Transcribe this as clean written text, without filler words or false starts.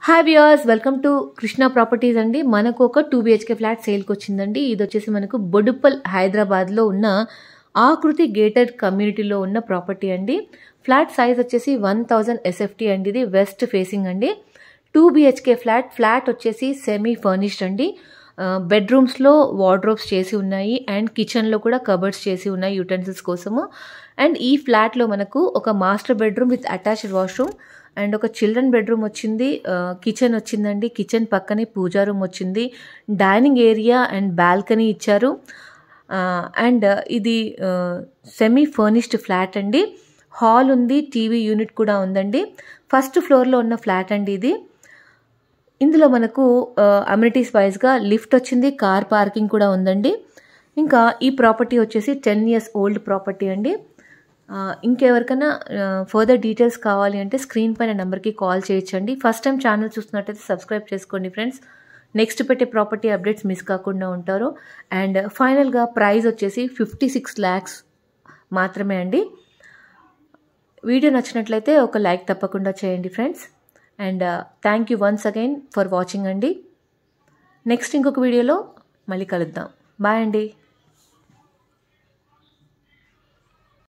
Hi viewers, welcome to Krishna properties అండి. మనకు ఒక 2 BHK ఫ్లాట్ సేల్కి వచ్చిందండి. ఇది వచ్చేసి మనకు బొడుప్పల్ హైదరాబాద్లో ఉన్న ఆకృతి గేటెడ్ కమ్యూనిటీలో ఉన్న ప్రాపర్టీ అండి. ఫ్లాట్ సైజ్ వచ్చేసి 1000 SFT అండి. ఇది వెస్ట్ ఫేసింగ్ అండి. 2 BHK ఫ్లాట్ వచ్చేసి సెమీ ఫర్నిష్డ్ అండి. బెడ్రూమ్స్లో వార్డ్రోబ్స్ చేసి ఉన్నాయి అండ్ కిచెన్లో కూడా కబర్డ్స్ చేసి ఉన్నాయి యూటెన్సిల్స్ కోసము. అండ్ ఈ ఫ్లాట్లో మనకు ఒక master bedroom with attached washroom and ఒక చిల్డ్రన్ బెడ్రూమ్ వచ్చింది, కిచెన్ వచ్చిందండి. కిచెన్ పక్కనే పూజా రూమ్ వచ్చింది, డైనింగ్ ఏరియా అండ్ బాల్కనీ ఇచ్చారు. అండ్ ఇది సెమీ ఫర్నిష్డ్ ఫ్లాట్ అండి. హాల్ ఉంది, టీవీ యూనిట్ కూడా ఉందండి. ఫస్ట్ ఫ్లోర్లో ఉన్న ఫ్లాట్ అండి ఇది. ఇందులో మనకు అమ్యూనిటీస్ వైజ్గా లిఫ్ట్ వచ్చింది, కార్ పార్కింగ్ కూడా ఉందండి. ఇంకా ఈ ప్రాపర్టీ వచ్చేసి 10 years ఓల్డ్ ప్రాపర్టీ అండి. ఇంకెవరికైనా ఫర్దర్ డీటెయిల్స్ కావాలి అంటే స్క్రీన్ పైన నెంబర్కి కాల్ చేయొచ్చండి. ఫస్ట్ టైం ఛానల్ చూస్తున్నట్టయితే సబ్స్క్రైబ్ చేసుకోండి ఫ్రెండ్స్. నెక్స్ట్ పెట్టే ప్రాపర్టీ అప్డేట్స్ మిస్ కాకుండా ఉంటారు. అండ్ ఫైనల్గా ప్రైస్ వచ్చేసి 56 lakhs మాత్రమే అండి. వీడియో నచ్చినట్లయితే ఒక లైక్ తప్పకుండా చేయండి friends. And thank you once again for watching అండి. నెక్స్ట్ ఇంకొక వీడియోలో మళ్ళీ కలుద్దాం. బాయ్ అండి.